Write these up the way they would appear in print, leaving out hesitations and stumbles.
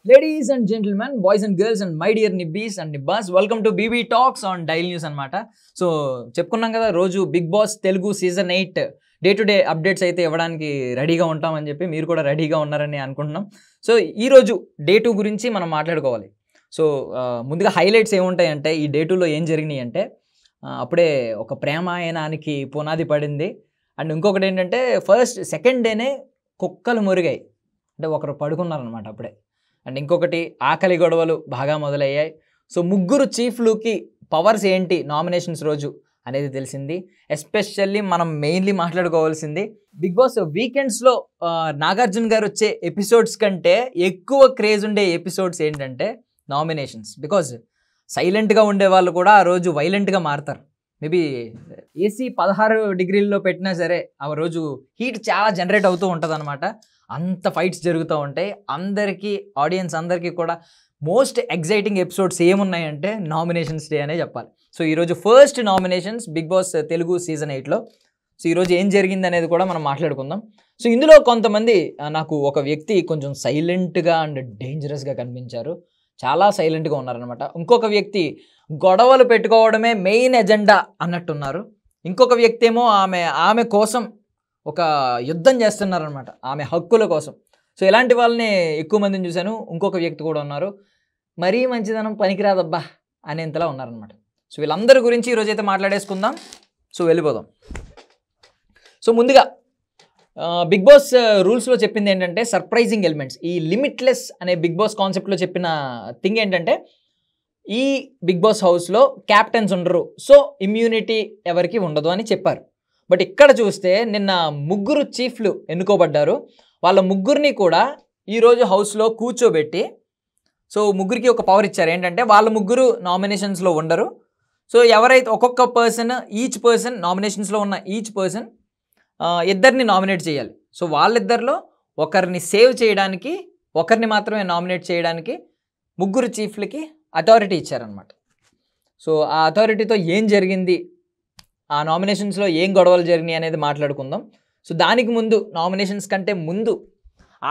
Ladies and gentlemen, boys and girls and my dear nibbies and nibbas, welcome to BB Talks on Daily News అన్నమాట. So చెప్పుకున్నాం కదా రోజు Bigg boss Telugu season 8 day to day updates అయితే ఇవ్వడానికి రెడీగా ఉంటామని చెప్పి మీరు కూడా రెడీగా ఉన్నారని అనుకుంటున్నాం. సో ఈరోజు డే 2 గురించి మనం మాట్లాడుకోవాలి. సో ముందుగా హైలైట్స్ ఏముంటాయంటే ఈ డే 2లో ఏం జరిగినాయి అంటే అప్పుడే ఒక ప్రేమాయణానికి పునాది పడింది. అండ్ ఇంకొకటి ఏంటంటే సెకండ్ డేనే కుక్కలు మురిగాయి, అంటే ఒకరు పడుకున్నారనమాట అప్పుడే. అండ్ ఇంకొకటి ఆకలి గొడవలు బాగా మొదలయ్యాయి. సో ముగ్గురు చీఫ్లుకి పవర్స్ ఏంటి నామినేషన్స్ రోజు అనేది తెలిసింది. ఎస్పెషల్లీ మనం మెయిన్లీ మాట్లాడుకోవాల్సింది బిగ్ బాస్ వీకెండ్స్లో నాగార్జున గారు వచ్చే ఎపిసోడ్స్ కంటే ఎక్కువ క్రేజ్ ఉండే ఎపిసోడ్స్ ఏంటంటే నామినేషన్స్. బికాజ్ సైలెంట్గా ఉండే వాళ్ళు కూడా ఆ రోజు వైలెంట్గా మారుతారు. మేబీ ఏసీ 16 డిగ్రీల్లో పెట్టినా సరే ఆ రోజు హీట్ చాలా జనరేట్ అవుతూ ఉంటుంది అనమాట. అంత ఫైట్స్ జరుగుతూ ఉంటాయి. ఆడియన్స్ అందరికీ కూడా మోస్ట్ ఎగ్జైటింగ్ ఎపిసోడ్స్ ఏమున్నాయంటే నామినేషన్స్ డే అనే చెప్పాలి. సో ఈరోజు first nominations Bigg boss Telugu season 8లో. సో ఈరోజు ఏం జరిగింది అనేది కూడా మనం మాట్లాడుకుందాం. సో ఇందులో కొంతమంది నాకు ఒక వ్యక్తి కొంచెం సైలెంట్గా అండ్ డేంజరస్గా కనిపించారు, చాలా సైలెంట్గా ఉన్నారనమాట. ఇంకొక వ్యక్తి గొడవలు పెట్టుకోవడమే మెయిన్ ఎజెండా అన్నట్టున్నారు. ఇంకొక వ్యక్తి ఏమో ఆమె కోసం ఒక యుద్ధం చేస్తున్నారనమాట, ఆమె హక్కుల కోసం. సో ఇలాంటి వాళ్ళని ఎక్కువ మందిని చూశాను. ఇంకొక వ్యక్తి కూడా ఉన్నారు, మరీ మంచిదనం పనికిరాదబ్బా అనేంతలా ఉన్నారనమాట. సో వీళ్ళందరి గురించి ఈరోజైతే మాట్లాడేసుకుందాం. సో వెళ్ళిపోదాం. సో ముందుగా బిగ్ బాస్ రూల్స్లో చెప్పింది ఏంటంటే సర్ప్రైజింగ్ ఎలిమెంట్స్. ఈ లిమిట్లెస్ అనే బిగ్ బాస్ కాన్సెప్ట్లో చెప్పిన థింగ్ ఏంటంటే ఈ బిగ్ బాస్ హౌస్లో క్యాప్టెన్స్ ఉండరు, సో ఇమ్యూనిటీ ఎవరికి ఉండదు అని చెప్పారు. బట్ ఇక్కడ చూస్తే నిన్న ముగ్గురు చీఫ్లు ఎన్నుకోబడ్డారు. వాళ్ళ ముగ్గురిని కూడా ఈరోజు హౌస్లో కూర్చోబెట్టి సో ముగ్గురికి ఒక పవర్ ఇచ్చారు. ఏంటంటే వాళ్ళ ముగ్గురు నామినేషన్స్లో ఉండరు. సో ఎవరైతే ఒక్కొక్క ఈచ్ పర్సన్ నామినేషన్స్లో ఉన్న ఈచ్ పర్సన్ ఇద్దరిని నామినేట్ చేయాలి. సో వాళ్ళిద్దరిలో ఒకరిని సేవ్ చేయడానికి, ఒకరిని మాత్రమే నామినేట్ చేయడానికి ముగ్గురు చీఫ్లకి అథారిటీ ఇచ్చారనమాట. సో ఆ అథారిటీతో ఏం జరిగింది, ఆ నామినేషన్స్లో ఏం గొడవలు జరిగినాయి అనేది మాట్లాడుకుందాం. సో దానికి ముందు, నామినేషన్స్ కంటే ముందు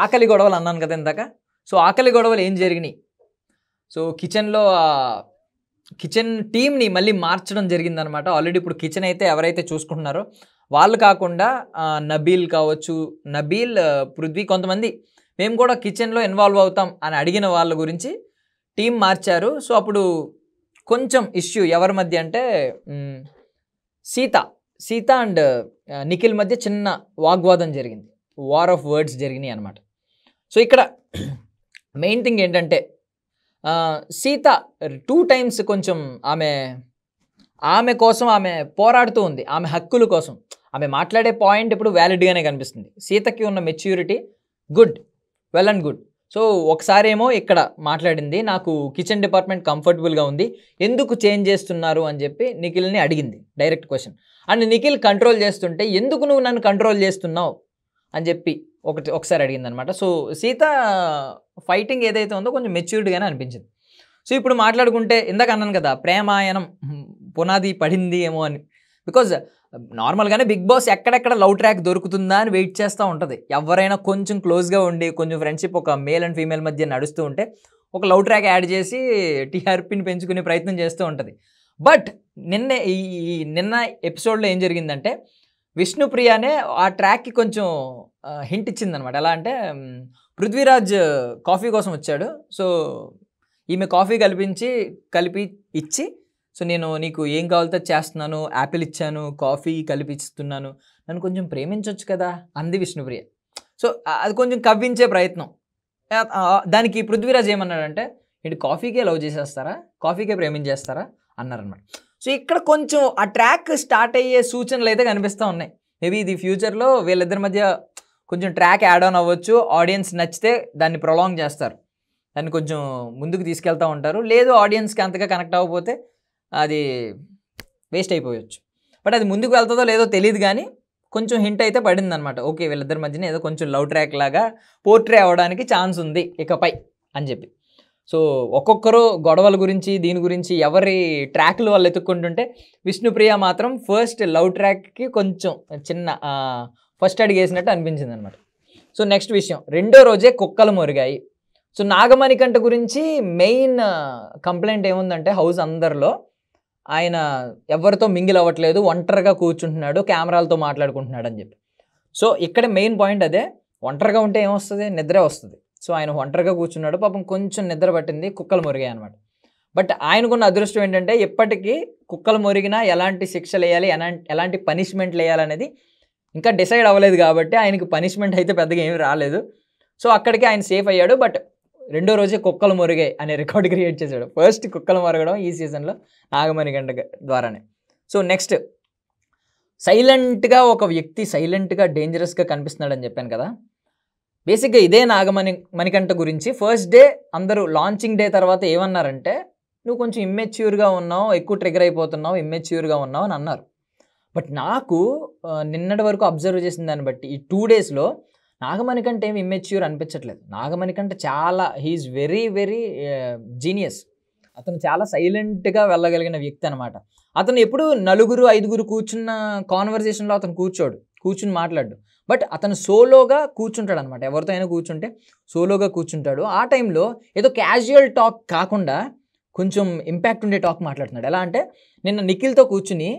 ఆకలి గొడవలు అన్నాను కదా ఇందాక. సో ఆకలి గొడవలు ఏం జరిగినాయి, సో కిచెన్ టీమ్ని మళ్ళీ మార్చడం జరిగిందనమాట. ఆల్రెడీ ఇప్పుడు కిచెన్ అయితే ఎవరైతే చూసుకుంటున్నారో వాళ్ళు కాకుండా నబీల్ కావచ్చు, పృథ్వీ, కొంతమంది మేము కూడా కిచెన్లో ఇన్వాల్వ్ అవుతాం అని అడిగిన వాళ్ళ గురించి టీం మార్చారు. సో అప్పుడు కొంచెం ఇష్యూ ఎవరి మధ్య అంటే సీత అండ్ నిఖిల్ మధ్య చిన్న వాగ్వాదం జరిగింది, వార్ ఆఫ్ వర్డ్స్ జరిగినాయి అనమాట. సో ఇక్కడ మెయిన్ థింగ్ ఏంటంటే సీత 2 times కొంచెం ఆమె కోసం ఆమె పోరాడుతూ ఉంది, ఆమె హక్కుల కోసం. ఆమె మాట్లాడే పాయింట్ ఇప్పుడు వ్యాలిడ్గానే కనిపిస్తుంది. సీతకి ఉన్న maturity good, well and good. So ఒకసారి ఏమో ఇక్కడ మాట్లాడింది, నాకు కిచెన్ డిపార్ట్మెంట్ కంఫర్టబుల్గా ఉంది, ఎందుకు చేంజ్ చేస్తున్నారు అని చెప్పి నిఖిల్ని అడిగింది, direct question. And Nikhil control చేస్తుంటే ఎందుకు నువ్వు నన్ను కంట్రోల్ చేస్తున్నావు అని చెప్పి ఒకసారి అడిగింది అనమాట. సో సీత ఫైటింగ్ ఏదైతే ఉందో కొంచెం మెచ్యూర్డ్గానే అనిపించింది. సో ఇప్పుడు మాట్లాడుకుంటే ఇందాక అన్నాను కదా ప్రేమాయణం పునాది పడింది ఏమో అని. బికాజ్ నార్మల్గానే బిగ్ బాస్ ఎక్కడెక్కడ లవ్ ట్రాక్ దొరుకుతుందా అని వెయిట్ చేస్తూ ఉంటుంది. ఎవరైనా కొంచెం క్లోజ్గా ఉండి కొంచెం ఫ్రెండ్షిప్ ఒక మేల్ అండ్ ఫీమేల్ మధ్య నడుస్తూ ఉంటే ఒక లవ్ ట్రాక్ యాడ్ చేసి టీఆర్పీని పెంచుకునే ప్రయత్నం చేస్తూ ఉంటుంది. బట్ నిన్న ఎపిసోడ్లో ఏం జరిగిందంటే విష్ణుప్రియనే ఆ ట్రాక్కి కొంచెం హింట్ ఇచ్చిందనమాట. ఎలా అంటే పృథ్వీరాజ్ కాఫీ కోసం వచ్చాడు. సో ఈమె కాఫీ కలిపి ఇచ్చి, సో నేను నీకు ఏం కావాలితే చేస్తున్నాను, యాపిల్ ఇచ్చాను, కాఫీ కలిపి ఇస్తున్నాను, నన్ను కొంచెం ప్రేమించవచ్చు కదా అంది విష్ణుప్రియ. సో అది కొంచెం కవ్వించే ప్రయత్నం. దానికి పృథ్వీరాజ్ ఏమన్నాడంటే ఇటు కాఫీకే లవ్ చేసేస్తారా, కాఫీకే ప్రేమించేస్తారా అన్నారనమాట. సో ఇక్కడ కొంచెం ఆ ట్రాక్ స్టార్ట్ అయ్యే సూచనలు అయితే కనిపిస్తూ ఉన్నాయి. మేబీ ఇది ఫ్యూచర్లో వీళ్ళిద్దరి మధ్య కొంచెం ట్రాక్ యాడ్ ఆన్ అవ్వచ్చు. ఆడియన్స్ నచ్చితే దాన్ని ప్రొలాంగ్ చేస్తారు, దాన్ని కొంచెం ముందుకు తీసుకెళ్తూ ఉంటారు. లేదు ఆడియన్స్కి అంతగా కనెక్ట్ అవ్వకపోతే అది వేస్ట్ అయిపోవచ్చు. బట్ అది ముందుకు వెళ్తుందో లేదో తెలియదు, కానీ కొంచెం హింట్ అయితే పడిందనమాట. ఓకే వీళ్ళిద్దరి మధ్యన ఏదో కొంచెం లవ్ ట్రాక్ లాగా పోర్ట్రే అవ్వడానికి ఛాన్స్ ఉంది ఇకపై అని చెప్పి. సో ఒక్కొక్కరు గొడవల గురించి దీని గురించి ఎవరి ట్రాక్లు వాళ్ళు ఎత్తుక్కుంటుంటే విష్ణుప్రియ మాత్రం ఫస్ట్ లవ్ ట్రాక్కి కొంచెం చిన్న ఫస్ట్ అడిగేసినట్టు అనిపించింది అనమాట. సో నెక్స్ట్ విషయం, రెండో రోజే కుక్కలు మురిగాయి. సో నాగమణికంఠ గురించి మెయిన్ కంప్లైంట్ ఏముందంటే హౌస్ అందరిలో ఆయన ఎవరితో మింగిల్ అవ్వట్లేదు, ఒంటరిగా కూర్చుంటున్నాడు, కెమెరాలతో మాట్లాడుకుంటున్నాడు అని చెప్పి. సో ఇక్కడ మెయిన్ పాయింట్ అదే, ఒంటరిగా ఉంటే ఏమొస్తుంది, నిద్రే వస్తుంది. సో ఆయన ఒంటరిగా కూర్చున్నాడు, పాపం కొంచెం నిద్ర పట్టింది, కుక్కలు మురిగాయి అనమాట. బట్ ఆయనకున్న అదృష్టం ఏంటంటే ఎప్పటికీ కుక్కలు మురిగినా ఎలాంటి శిక్షలు వేయాలి, ఎలాంటి పనిష్మెంట్లు వేయాలనేది ఇంకా డిసైడ్ అవ్వలేదు కాబట్టి ఆయనకి పనిష్మెంట్ అయితే పెద్దగా ఏమీ రాలేదు. సో అక్కడికి ఆయన సేఫ్ అయ్యాడు. బట్ రెండో రోజే కుక్కలు మురిగాయి అనే రికార్డు క్రియేట్ చేశాడు. ఫస్ట్ కుక్కలు మురగడం ఈ సీజన్లో నాగమణికంఠ ద్వారానే. సో నెక్స్ట్, సైలెంట్గా ఒక వ్యక్తి సైలెంట్గా డేంజరస్గా కనిపిస్తున్నాడని చెప్పాను కదా. బేసిక్గా ఇదే నాగమణికంఠ గురించి ఫస్ట్ డే అందరూ లాంచింగ్ డే తర్వాత ఏమన్నారంటే, నువ్వు కొంచెం ఇమ్మెచ్యూర్గా ఉన్నావు, ఎక్కువ ట్రిగర్ అయిపోతున్నావు, ఇమ్మెచ్యూర్గా ఉన్నావు అని అన్నారు. బట్ నాకు నిన్నటి వరకు అబ్జర్వ్ చేసిన దాన్ని బట్టి ఈ 2 డేస్లో నాగమణికంఠ ఏమి ఇమ్మెచ్యూర్ అనిపించట్లేదు. నాగమణికంఠ చాలా హీఈస్ వెరీ వెరీ జీనియస్. అతను చాలా సైలెంట్గా వెళ్ళగలిగిన వ్యక్తి అనమాట. అతను ఎప్పుడు 4-5 కూర్చున్న కాన్వర్జేషన్లో అతను కూర్చుని మాట్లాడు. బట్ అతను సోలోగా కూర్చుంటాడు అనమాట. ఎవరితో అయినా కూర్చుంటే సోలోగా కూర్చుంటాడు. ఆ టైంలో ఏదో క్యాజువల్ టాక్ కాకుండా కొంచెం ఇంపాక్ట్ ఉండే టాక్ మాట్లాడుతున్నాడు. ఎలా అంటే, నిన్న నిఖిల్తో కూర్చుని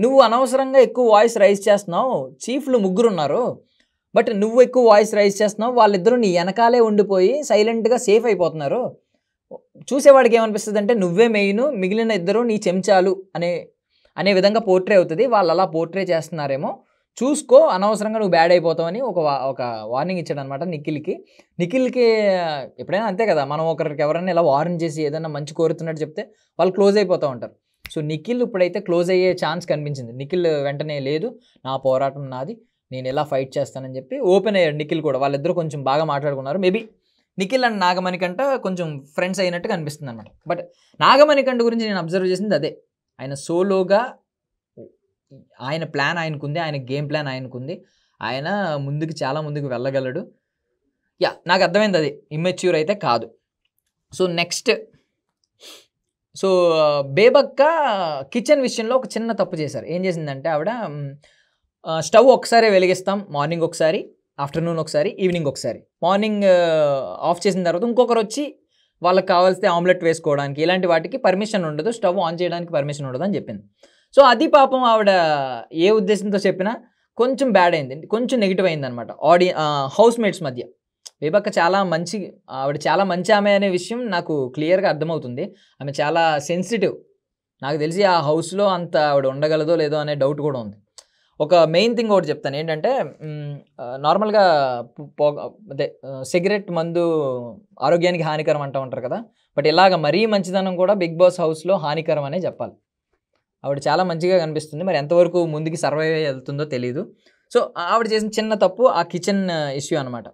నువ్వు అనవసరంగా ఎక్కువ వాయిస్ రైజ్ చేస్తున్నావు, చీఫ్లు 3 ఉన్నారు, బట్ నువ్వు ఎక్కువ వాయిస్ రైజ్ చేస్తున్నావు, వాళ్ళిద్దరూ నీ వెనకాలే ఉండిపోయి సైలెంట్గా సేఫ్ అయిపోతున్నారు. చూసేవాడికి ఏమనిపిస్తుంది అంటే నువ్వే మెయిన్, మిగిలిన ఇద్దరు నీ చెంచాలు అనే విధంగా పోర్ట్రే అవుతుంది. వాళ్ళు అలా పోర్ట్రే చేస్తున్నారేమో, చూసుకో, అనవసరంగా నువ్వు బ్యాడ్ అయిపోతావని ఒక వార్నింగ్ ఇచ్చాడు అనమాట నిఖిల్కి. ఎప్పుడైనా అంతే కదా, మనం ఒకరికి ఎవరైనా ఇలా వార్న్ చేసి ఏదైనా మంచి కోరుతున్నట్టు చెప్తే వాళ్ళు క్లోజ్ అయిపోతూ ఉంటారు. సో నిఖిల్ ఇప్పుడైతే క్లోజ్ అయ్యే ఛాన్స్ కనిపించింది. నిఖిల్ వెంటనే లేదు, నా పోరాటం నాది, నేను ఎలా ఫైట్ చేస్తానని చెప్పి ఓపెన్ అయ్యాడు నిఖిల్ కూడా. వాళ్ళిద్దరూ కొంచెం బాగా మాట్లాడుకున్నారు. మేబీ నిఖిల్ అండ్ నాగమణికంఠ కొంచెం ఫ్రెండ్స్ అయినట్టు కనిపిస్తుంది అనమాట. బట్ నాగమణికంఠ గురించి నేను అబ్జర్వ్ చేసింది అదే, ఆయన సోలోగా ఆయన ప్లాన్ ఆయనకుంది, ఆయన గేమ్ ప్లాన్ ఆయనకుంది, ఆయన చాలా ముందుకు వెళ్ళగలడు. నాకు అర్థమైంది అది ఇమ్మెచ్యూర్ అయితే కాదు. సో నెక్స్ట్, సో బేబక్క కిచెన్ విషయంలో ఒక చిన్న తప్పు చేశారు. ఏం చేసిందంటే ఆవిడ స్టవ్ ఒకసారి వెలిగిస్తాం, మార్నింగ్ ఒకసారి, ఆఫ్టర్నూన్ ఒకసారి, ఈవినింగ్ ఒకసారి. మార్నింగ్ ఆఫ్ చేసిన తర్వాత ఇంకొకరు వచ్చి వాళ్ళకి కావాల్సిన ఆమ్లెట్ వేసుకోవడానికి ఇలాంటి వాటికి పర్మిషన్ ఉండదు, స్టవ్ ఆన్ చేయడానికి పర్మిషన్ ఉండదు అని చెప్పింది. సో అది పాపం ఆవిడ ఏ ఉద్దేశంతో చెప్పినా కొంచెం బ్యాడ్ అయింది, కొంచెం నెగిటివ్ అయింది అనమాట హౌస్ మేట్స్ మధ్య. బేబక్క ఆవిడ చాలా మంచి ఆమె అనే విషయం నాకు క్లియర్గా అర్థమవుతుంది. ఆమె చాలా సెన్సిటివ్. నాకు తెలిసి ఆ హౌస్లో అంత ఆవిడ ఉండగలదో లేదో అనే డౌట్ కూడా ఉంది. ఒక మెయిన్ థింగ్ ఒకటి చెప్తాను ఏంటంటే, నార్మల్గా అదే సిగరెట్ మందు ఆరోగ్యానికి హానికరం అంటూ ఉంటారు కదా. బట్ ఇలాగ మరీ మంచిదనం కూడా బిగ్ బాస్ హౌస్లో హానికరం అనే చెప్పాలి. ఆవిడ చాలా మంచిగా కనిపిస్తుంది, మరి ఎంతవరకు ముందుకి సర్వైవ్ వెళ్తుందో తెలియదు. సో ఆవిడ చేసిన చిన్న తప్పు ఆ కిచెన్ ఇష్యూ అనమాట.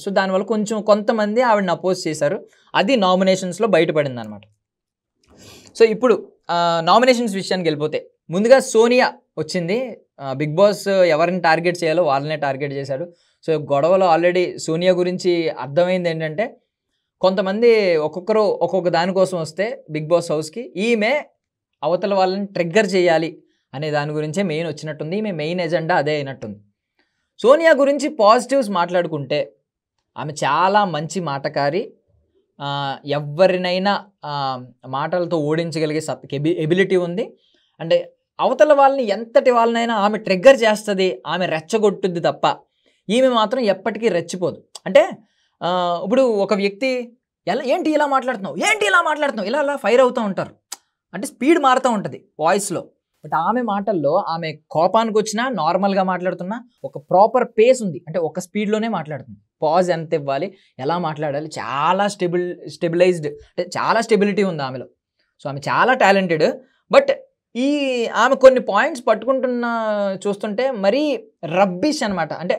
సో దానివల్ల కొంతమంది ఆవిడని అపోజ్ చేశారు, అది నామినేషన్స్లో బయటపడింది అనమాట. సో ఇప్పుడు నామినేషన్స్ విషయానికి వెళ్ళిపోతే, ముందుగా సోనియా వచ్చింది. బిగ్ బాస్ ఎవరిని టార్గెట్ చేయాలో వాళ్ళనే టార్గెట్ చేశాడు. సో గొడవలో ఆల్రెడీ సోనియా గురించి అర్థమైంది ఏంటంటే, కొంతమంది ఒక్కొక్కరు ఒక్కొక్క దానికోసం వస్తే బిగ్ బాస్ హౌస్కి ఈమె అవతల వాళ్ళని ట్రిగ్గర్ చేయాలి అనే దాని గురించే మెయిన్ వచ్చినట్టుంది. ఈమె మెయిన్ ఎజెండా అదే అయినట్టుంది. సోనియా గురించి పాజిటివ్స్ మాట్లాడుకుంటే, ఆమె చాలా మంచి మాటకారి, ఎవరినైనా మాటలతో ఓడించగలిగే ఎబిలిటీ ఉంది. అంటే అవతల వాళ్ళని ఎంతటి వాళ్ళనైనా ఆమె ట్రిగ్గర్ చేస్తుంది, ఆమె రెచ్చగొట్టుద్ది తప్ప ఈమె మాత్రం ఎప్పటికీ రెచ్చిపోదు. అంటే ఇప్పుడు ఒక వ్యక్తి ఏంటి ఇలా మాట్లాడుతున్నావు ఇలా ఫైర్ అవుతూ ఉంటారు, అంటే స్పీడ్ మారుతూ ఉంటుంది వాయిస్లో. బట్ ఆమె మాటల్లో ఆమె కోపానికి వచ్చినా నార్మల్గా మాట్లాడుతున్నా ఒక ప్రాపర్ పేస్ ఉంది, అంటే ఒక స్పీడ్లోనే మాట్లాడుతుంది. పాజ్ ఎంత ఇవ్వాలి, ఎలా మాట్లాడాలి, చాలా స్టెబిలైజ్డ్, అంటే చాలా స్టెబిలిటీ ఉంది ఆమెలో. సో ఆమె చాలా టాలెంటెడ్. బట్ ఆమె కొన్ని పాయింట్స్ పట్టుకుంటున్న చూస్తుంటే మరీ రబ్బిష్ అనమాట. అంటే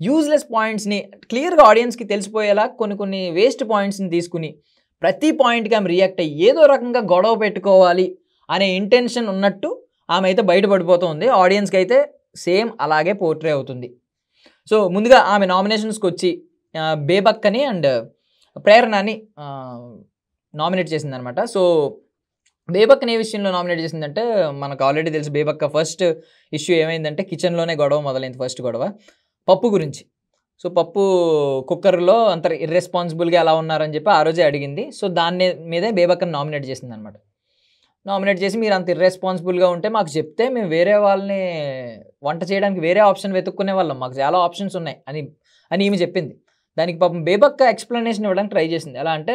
యూజ్లెస్ పాయింట్స్ని క్లియర్గా ఆడియన్స్కి తెలిసిపోయేలా కొన్ని వేస్ట్ పాయింట్స్ని తీసుకుని ప్రతి పాయింట్కి ఆమె రియాక్ట్ అయ్యి ఏదో రకంగా గొడవ పెట్టుకోవాలి అనే ఇంటెన్షన్ ఉన్నట్టు ఆమె అయితే బయటపడిపోతుంది. ఆడియన్స్కి అయితే సేమ్ అలాగే పోర్ట్రే అవుతుంది. సో ముందుగా ఆమె నామినేషన్స్కి వచ్చి బేబక్కని అండ్ ప్రేరణని నామినేట్ చేసిందనమాట. సో బేబక్కని ఏ విషయంలో నామినేట్ చేసిందంటే, మనకు ఆల్రెడీ తెలుసు బేబక్క ఫస్ట్ ఇష్యూ ఏమైందంటే కిచెన్లోనే గొడవ మొదలైంది. ఫస్ట్ గొడవ పప్పు గురించి. సో పప్పు కుక్కర్లో అంత ఇర్రెస్పాన్సిబుల్గా ఎలా ఉన్నారని చెప్పి ఆ రోజే అడిగింది. సో దాని మీదే బేబక్కని నామినేట్ చేసింది అనమాట. నామినేట్ చేసి మీరు అంత ఇర్రెస్పాన్సిబుల్గా ఉంటే మాకు చెప్తే మేము వేరే వాళ్ళని వంట చేయడానికి వేరే ఆప్షన్ వెతుక్కునే వాళ్ళం, మాకు చాలా ఆప్షన్స్ ఉన్నాయి అని ఈమె చెప్పింది. దానికి పాపం బేబక్క ఎక్స్ప్లెనేషన్ ఇవ్వడానికి ట్రై చేసింది. ఎలా అంటే,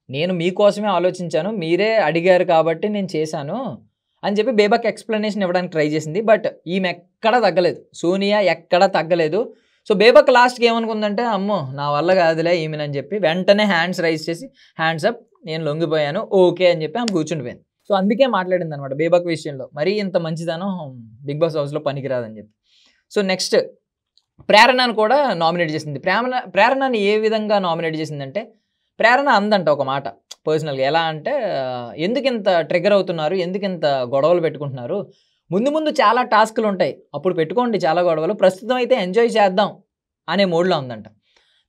నేను మీకోసమే ఆలోచించాను, మీరే అడిగారు కాబట్టి నేను చేశాను అని చెప్పి బేబక్క ఎక్స్ప్లెనేషన్ ఇవ్వడానికి ట్రై చేసింది. బట్ ఈమె ఎక్కడా తగ్గలేదు, సోనియా ఎక్కడా తగ్గలేదు. సో బేబక్క లాస్ట్కి ఏమనుకుందంటే, అమ్మో నా వల్ల కాదులే ఈమెనని చెప్పి వెంటనే హ్యాండ్స్ రైజ్ చేసి హ్యాండ్స్ అప్, నేను లొంగిపోయాను ఓకే అని చెప్పి ఆమె కూర్చుండిపోయింది. సో అందుకే మాట్లాడింది అనమాట బేబక్ విషయంలో, మరీ ఇంత మంచిదనం బిగ్ బాస్ హౌస్లో పనికిరాదని చెప్పి. సో నెక్స్ట్ ప్రేరణను కూడా నామినేట్ చేసింది. ప్రేరణని ఏ విధంగా నామినేట్ చేసిందంటే, ప్రేరణ అందంట ఒక మాట పర్సనల్గా. ఎలా అంటే, ఎందుకు ఇంత ట్రిగర్ అవుతున్నారు, ఎందుకు ఇంత గొడవలు పెట్టుకుంటున్నారు, ముందు ముందు చాలా టాస్క్లు ఉంటాయి, అప్పుడు పెట్టుకోండి చాలా గొడవలు, ప్రస్తుతం అయితే ఎంజాయ్ చేద్దాం అనే మోడ్లో ఉందంట.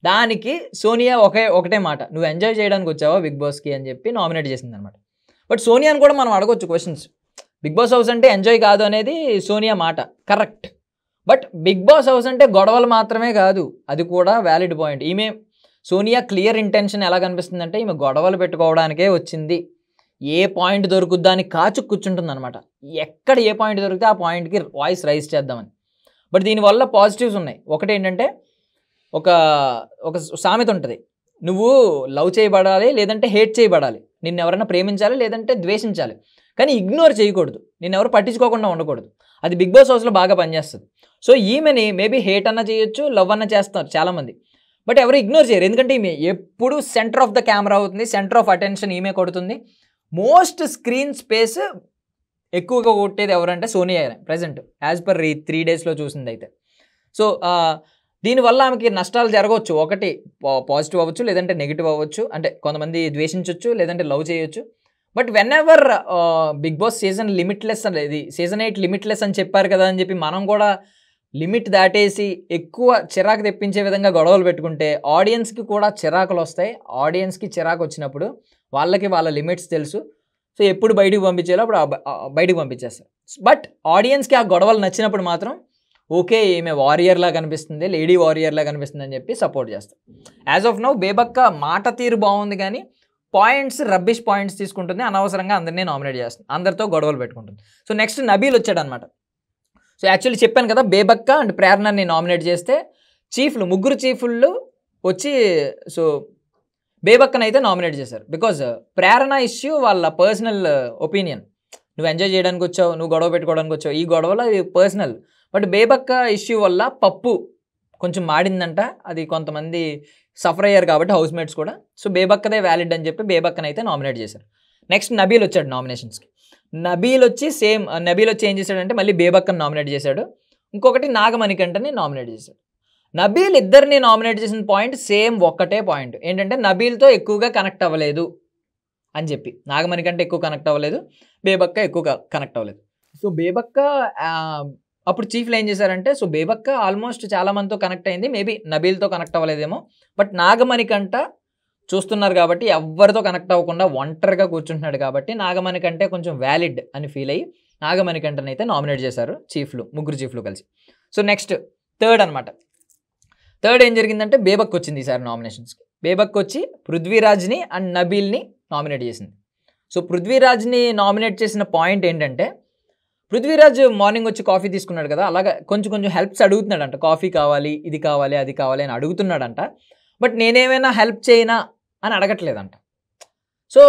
దానికి సోనియా ఒకటే మాట, నువ్వు ఎంజాయ్ చేయడానికి వచ్చావా బిగ్ బాస్కి అని చెప్పి నామినేట్ చేసింది అనమాట. బట్ సోనియాని కూడా మనం అడగొచ్చు క్వశ్చన్స్, బిగ్ బాస్ హౌస్ అంటే ఎంజాయ్ కాదు అనేది సోనియా మాట correct. But Bigg Boss house అంటే గొడవలు మాత్రమే కాదు, అది కూడా valid point. Sonia clear intention ఎలా కనిపిస్తుందంటే, ఈమె గొడవలు పెట్టుకోవడానికే వచ్చింది, ఏ పాయింట్ దొరుకుద్దా అని కాచు కూర్చుంటుంది అనమాట. ఎక్కడ ఏ పాయింట్ దొరికితే ఆ పాయింట్కి వాయిస్ రైజ్ చేద్దామని. బట్ దీనివల్ల పాజిటివ్స్ ఉన్నాయి. ఒకటి ఏంటంటే, ఒక సామెత ఉంటుంది, నువ్వు లవ్ చేయబడాలి లేదంటే హేట్ చేయబడాలి, నిన్ను ఎవరైనా ప్రేమించాలి లేదంటే ద్వేషించాలి, కానీ ఇగ్నోర్ చేయకూడదు, నిన్ను ఎవరు పట్టించుకోకుండా ఉండకూడదు. అది బిగ్ బాస్ హౌస్లో బాగా పనిచేస్తుంది. సో ఈమెని మేబీ హేట్ అన్న చేయొచ్చు, లవ్ అన్న చేస్తారు చాలామంది, బట్ ఎవరు ఇగ్నోర్ చేయరు. ఎందుకంటే ఈమె ఎప్పుడు సెంటర్ ఆఫ్ ద కెమెరా అవుతుంది, సెంటర్ ఆఫ్ అటెన్షన్ ఈమె కొడుతుంది. మోస్ట్ స్క్రీన్ స్పేస్ ఎక్కువగా కొట్టేది ఎవరంటే సోనియా ప్రజెంట్, యాజ్ పర్ 3 డేస్లో చూసింది అయితే. సో దీనివల్ల ఆమెకి నష్టాలు జరగవచ్చు. ఒకటి పాజిటివ్ అవ్వచ్చు లేదంటే నెగిటివ్ అవ్వచ్చు, అంటే కొంతమంది ద్వేషించవచ్చు లేదంటే లవ్ చేయొచ్చు. But whenever Bigg Boss season limitless అనేది, సీజన్ 8 లిమిట్లెస్ అని చెప్పారు కదా అని చెప్పి మనం కూడా లిమిట్ దాటేసి ఎక్కువ చిరాకు తెప్పించే విధంగా గొడవలు పెట్టుకుంటే ఆడియన్స్కి కూడా చిరాకులు వస్తాయి. ఆడియన్స్కి చిరాకు వచ్చినప్పుడు వాళ్ళకి వాళ్ళ లిమిట్స్ తెలుసు. సో ఎప్పుడు బయటికి పంపించేలో అప్పుడు బయటికి పంపించేస్తారు. బట్ ఆడియన్స్కి ఆ గొడవలు నచ్చినప్పుడు మాత్రం ఓకే ఈమె వారియర్లా కనిపిస్తుంది, లేడీ వారియర్లా కనిపిస్తుంది అని చెప్పి సపోర్ట్ చేస్తారు. యాజ్ ఆఫ్ నౌ బేబక్క మాట తీరు బాగుంది, కానీ పాయింట్స్ రబ్బిష్ పాయింట్స్ తీసుకుంటుంది, అనవసరంగా అందరినీ నామినేట్ చేస్తుంది, అందరితో గొడవలు పెట్టుకుంటుంది. సో నెక్స్ట్ నబీల్ వచ్చాడు అనమాట. సో యాక్చువల్లీ చెప్పాను కదా, బేబక్క అండ్ ప్రేరణని నామినేట్ చేస్తే ముగ్గురు చీఫ్లు వచ్చి సో బేబక్కని అయితే నామినేట్ చేశారు. బికాజ్ ప్రేరణ ఇష్యూ వాళ్ళ పర్సనల్ ఒపీనియన్, నువ్వు ఎంజాయ్ చేయడానికి వచ్చావు, నువ్వు గొడవ పెట్టుకోవడానికి వచ్చావు, ఈ గొడవలో అది పర్సనల్. బట్ బేబక్క ఇష్యూ వల్ల పప్పు కొంచెం మాడిందంట, అది కొంతమంది సఫర్ అయ్యారు కాబట్టి హౌస్మేట్స్ కూడా. సో బేబక్కదే వ్యాలిడ్ అని చెప్పి బేబక్కని అయితే నామినేట్ చేశారు. నెక్స్ట్ నబీల్ వచ్చాడు నామినేషన్స్కి. నబీల్ వచ్చి ఏం చేశాడంటే మళ్ళీ బేబక్కని నామినేట్ చేశాడు. ఇంకొకటి నాగమణికంటని నామినేట్ చేశాడు. నబీల్ ఇద్దరిని నామినేట్ చేసిన పాయింట్ సేమ్ ఒక్కటే పాయింట్ ఏంటంటే, నబీల్తో ఎక్కువగా కనెక్ట్ అవ్వలేదు అని చెప్పి. నాగమణికంటే ఎక్కువ కనెక్ట్ అవ్వలేదు, బేబక్క ఎక్కువ కనెక్ట్ అవ్వలేదు. సో బేబక్క అప్పుడు చీఫ్లు ఏం చేశారంటే, సో బేబక్క ఆల్మోస్ట్ చాలా మందితో కనెక్ట్ అయింది, మేబీ నబీల్తో కనెక్ట్ అవ్వలేదేమో. బట్ నాగమణికంట చూస్తున్నారు కాబట్టి ఎవరితో కనెక్ట్ అవ్వకుండా ఒంటరిగా కూర్చుంటున్నాడు కాబట్టి నాగమణికంటే కొంచెం వ్యాలిడ్ అని ఫీల్ అయ్యి నాగమణికంటని అయితే నామినేట్ చేశారు ముగ్గురు చీఫ్లు కలిసి. సో నెక్స్ట్ థర్డ్ ఏం జరిగిందంటే, బేబక్ వచ్చింది ఈసారి నామినేషన్స్కి. బేబక్ వచ్చి పృథ్వీరాజ్ని అండ్ నబీల్ని నామినేట్ చేసింది. సో పృథ్వీరాజ్ని నామినేట్ చేసిన పాయింట్ ఏంటంటే, పృథ్వీరాజ్ మార్నింగ్ వచ్చి కాఫీ తీసుకున్నాడు కదా, అలాగా కొంచెం హెల్ప్స్ అడుగుతున్నాడంట, కాఫీ కావాలి, ఇది కావాలి, అది కావాలి అని అడుగుతున్నాడంట. బట్ నేనేమైనా హెల్ప్ చేయనా అని అడగట్లేదంట. సో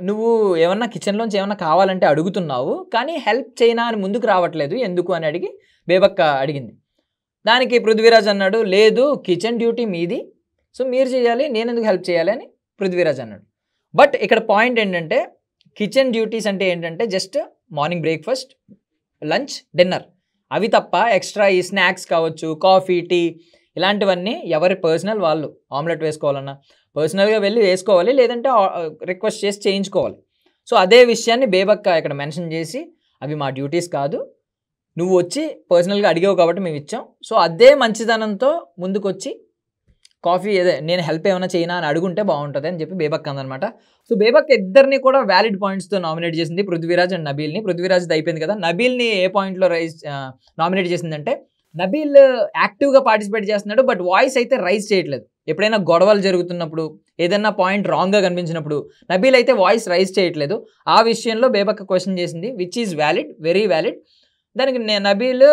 నువ్వు ఏమన్నా కిచెన్లోంచి ఏమన్నా కావాలంటే అడుగుతున్నావు, కానీ హెల్ప్ చేయనా అని ముందుకు రావట్లేదు, ఎందుకు అని అడిగి బేబక్క అడిగింది. దానికి పృథ్వీరాజ్ అన్నాడు, లేదు కిచెన్ డ్యూటీ మీది, సో మీరు చేయాలి, నేను ఎందుకు హెల్ప్ చేయాలి అని పృథ్వీరాజ్ అన్నాడు. బట్ ఇక్కడ పాయింట్ ఏంటంటే, కిచెన్ డ్యూటీస్ అంటే ఏంటంటే just morning breakfast, lunch, dinner, అవి తప్ప ఎక్స్ట్రా ఈ స్నాక్స్ కావచ్చు, కాఫీ, టీ ఇలాంటివన్నీ ఎవరి పర్సనల్ వాళ్ళు. ఆమ్లెట్ వేసుకోవాలన్నా పర్సనల్గా వెళ్ళి వేసుకోవాలి, లేదంటే రిక్వెస్ట్ చేసి చేయించుకోవాలి. సో అదే విషయాన్ని బేబక్క ఇక్కడ మెన్షన్ చేసి, అవి మా డ్యూటీస్ కాదు, నువ్వు వచ్చి పర్సనల్గా అడిగావు కాబట్టి మేము ఇచ్చాం, సో అదే మంచిదనంతో ముందుకొచ్చి కాఫీ నేను హెల్ప్ ఏమైనా చేయనా అని అడుగుంటే బాగుంటుంది అని చెప్పి బేబక్క అందనమాట. సో బేబక్క ఇద్దరిని కూడా వ్యాలిడ్ పాయింట్స్తో నామినేట్ చేసింది, పృథ్వీరాజ్ అండ్ నబీల్ని. పృథ్వీరాజ్ అయిపోయింది కదా, నబీల్ని ఏ పాయింట్లో నామినేట్ చేసిందంటే, నబీల్ యాక్టివ్గా పార్టిసిపేట్ చేస్తున్నాడు, బట్ వాయిస్ అయితే రైజ్ చేయట్లేదు. ఎప్పుడైనా గొడవలు జరుగుతున్నప్పుడు, ఏదైనా పాయింట్ రాంగ్గా కనిపించినప్పుడు నబీల్ అయితే వాయిస్ రైజ్ చేయట్లేదు. ఆ విషయంలో బేబక్క క్వశ్చన్ చేసింది, which is valid, very valid. దానికి నబీల్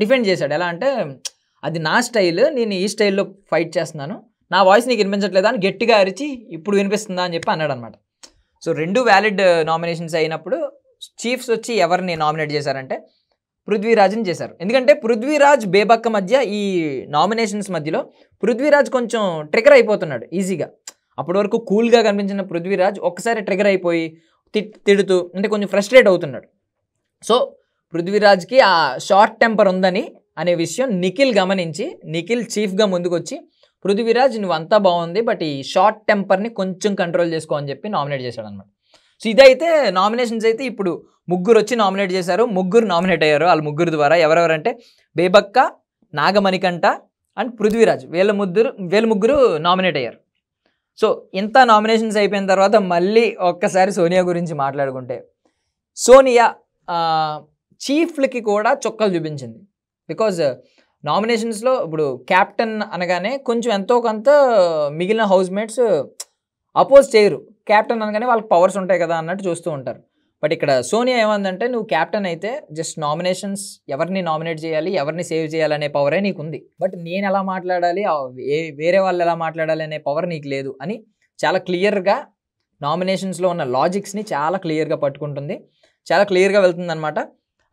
డిఫెండ్ చేశాడు. ఎలా అంటే, అది నా స్టైల్, నేను ఈ స్టైల్లో ఫైట్ చేస్తున్నాను, నా వాయిస్ నీకు వినిపించట్లేదా అని గట్టిగా అరిచి ఇప్పుడు వినిపిస్తుందా అని చెప్పి అన్నాడు అనమాట. సో 2 వ్యాలిడ్ నామినేషన్స్ అయినప్పుడు చీఫ్స్ వచ్చి ఎవరిని నామినేట్ చేశారంటే పృథ్వీరాజ్ని చేశారు. ఎందుకంటే పృథ్వీరాజ్ బేబక్క మధ్య ఈ నామినేషన్స్ మధ్యలో పృథ్వీరాజ్ కొంచెం ట్రిగర్ అయిపోతున్నాడు ఈజీగా. అప్పటి వరకు కూల్గా కనిపించిన పృథ్వీరాజ్ ఒక్కసారి ట్రిగర్ అయిపోయి తిడుతూ అంటే కొంచెం ఫ్రస్ట్రేట్ అవుతున్నాడు. సో పృథ్వీరాజ్కి ఆ షార్ట్ టెంపర్ ఉందని అనే విషయం నిఖిల్ గమనించి, నిఖిల్ చీఫ్గా ముందుకు వచ్చి పృథ్వీరాజ్ నువ్వు అంతా బాగుంది, బట్ ఈ షార్ట్ టెంపర్ని కొంచెం కంట్రోల్ చేసుకో అని చెప్పి నామినేట్ చేశాడు అనమాట. సో ఇదైతే నామినేషన్స్ అయితే ఇప్పుడు 3 వచ్చి నామినేట్ చేశారు, 3 నామినేట్ అయ్యారు. వాళ్ళ 3 ద్వారా ఎవరెవరంటే బేబక్క, నాగమణికంఠ అండ్ పృథ్వీరాజ్, వీళ్ళ 3 నామినేట్ అయ్యారు. సో ఇంత నామినేషన్స్ అయిపోయిన తర్వాత మళ్ళీ ఒక్కసారి సోనియా గురించి మాట్లాడుకుంటే, సోనియా చీఫ్లకి కూడా చొక్కలు చూపించింది. బికాజ్ నామినేషన్స్లో ఇప్పుడు క్యాప్టెన్ అనగానే కొంచెం ఎంతో కొంత మిగిలిన హౌస్మేట్స్ అపోజ్ చేయరు, క్యాప్టెన్ అనగానే వాళ్ళకి పవర్స్ ఉంటాయి కదా అన్నట్టు చూస్తూ ఉంటారు. బట్ ఇక్కడ సోనియా ఏమందంటే, నువ్వు క్యాప్టెన్ అయితే జస్ట్ నామినేషన్స్ ఎవరిని నామినేట్ చేయాలి, ఎవరిని సేవ్ చేయాలనే పవరే నీకుంది, బట్ నేను ఎలా మాట్లాడాలి, వేరే వాళ్ళు ఎలా మాట్లాడాలి అనే పవర్ నీకు లేదు అని చాలా క్లియర్గా నామినేషన్స్లో ఉన్న లాజిక్స్ని చాలా క్లియర్గా పట్టుకుంటుంది, చాలా క్లియర్గా వెళ్తుంది అనమాట.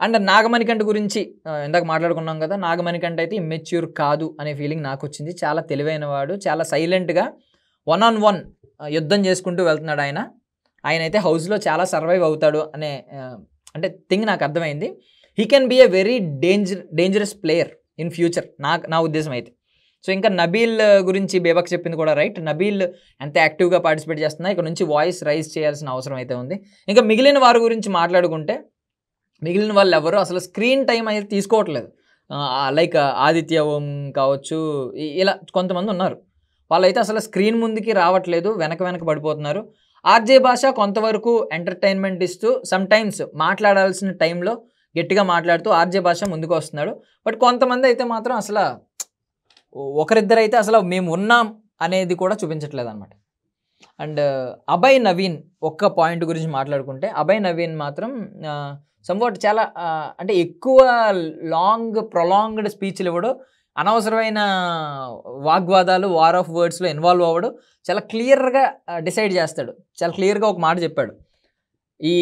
అండ్ నాగమణికంఠ గురించి ఇందాక మాట్లాడుకున్నాం కదా, నాగమణికంఠ అయితే ఇమ్మెచ్యూర్ కాదు అనే ఫీలింగ్ నాకు వచ్చింది. చాలా తెలివైన వాడు, చాలా సైలెంట్గా 1-on-1 యుద్ధం చేసుకుంటూ వెళ్తున్నాడు ఆయన. ఆయన అయితే హౌస్లో చాలా సర్వైవ్ అవుతాడు అనే అంటే థింగ్ నాకు అర్థమైంది. He can be a very dangerous player in future, నా ఉద్దేశం అయితే. సో ఇంకా నబీల్ గురించి బేబక్ చెప్పింది కూడా రైట్. నబీల్ ఎంత యాక్టివ్గా పార్టిసిపేట్ చేస్తున్నా ఇక్కడ నుంచి వాయిస్ రైజ్ చేయాల్సిన అవసరం అయితే ఉంది. ఇంకా మిగిలిన వారి గురించి మాట్లాడుకుంటే, మిగిలిన వాళ్ళు ఎవరు అసలు స్క్రీన్ టైం అయితే తీసుకోవట్లేదు. లైక్ ఆదిత్య ఓం కావచ్చు, ఇలా కొంతమంది ఉన్నారు, వాళ్ళైతే అసలు స్క్రీన్ ముందుకి రావట్లేదు, వెనక పడిపోతున్నారు. ఆర్జే భాష కొంతవరకు ఎంటర్టైన్మెంట్ ఇస్తూ సమ్టైమ్స్ మాట్లాడాల్సిన టైంలో గట్టిగా మాట్లాడుతూ ఆర్జే భాష ముందుకు వస్తున్నాడు. బట్ కొంతమంది అయితే మాత్రం అసలు ఒకరిద్దరైతే అసలు మేము ఉన్నాం అనేది కూడా చూపించట్లేదు అనమాట. అండ్ అభయ్ నవీన్ ఒక్క పాయింట్ గురించి మాట్లాడుకుంటే, అభయ్ నవీన్ మాత్రం సంవాట్ చాలా అంటే ఎక్కువ ప్రొలాంగ్డ్ స్పీచ్లు ఇవ్వడు, అనవసరమైన వాగ్వాదాలు, వార్ ఆఫ్ వర్డ్స్లో ఇన్వాల్వ్ అవ్వడు, చాలా క్లియర్గా డిసైడ్ చేస్తాడు. చాలా క్లియర్గా ఒక మాట చెప్పాడు, ఈ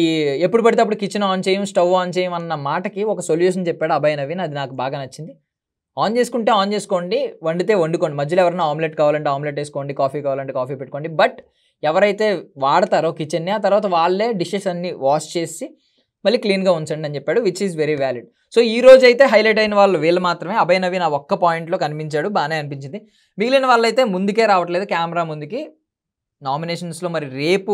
ఎప్పుడు పడితే అప్పుడు కిచెన్ ఆన్ చేయం, స్టవ్ ఆన్ చేయం అన్న మాటకి ఒక సొల్యూషన్ చెప్పాడు అభయ్ నవీన్. అది నాకు బాగా నచ్చింది. ఆన్ చేసుకుంటే ఆన్ చేసుకోండి, వండితే వండుకోండి, మధ్యలో ఎవరైనా ఆమ్లెట్ కావాలంటే ఆమ్లెట్ వేసుకోండి, కాఫీ కావాలంటే కాఫీ పెట్టుకోండి, బట్ ఎవరైతే వాడతారో కిచెన్ని ఆ తర్వాత వాళ్ళే డిషెస్ అన్ని వాష్ చేసి మళ్ళీ క్లీన్గా ఉంచండి అని చెప్పాడు, which is very valid. So ఈ రోజు అయితే హైలైట్ అయిన వాళ్ళు వీళ్ళు మాత్రమే. అభయ్ నవీన్ ఆ ఒక్క పాయింట్లో కనిపించాడు, బాగానే అనిపించింది. మిగిలిన వాళ్ళైతే ముందుకే రావట్లేదు కెమెరా ముందుకి. నామినేషన్స్లో మరి రేపు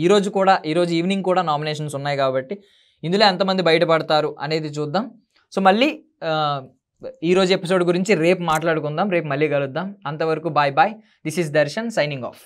ఈరోజు ఈవినింగ్ కూడా నామినేషన్స్ ఉన్నాయి కాబట్టి ఇందులో ఎంతమంది బయటపడతారు అనేది చూద్దాం. సో మళ్ళీ ఈరోజు ఎపిసోడ్ గురించి రేపు మాట్లాడుకుందాం, రేపు మళ్ళీ కలుద్దాం. అంతవరకు bye. This is Darshan signing of.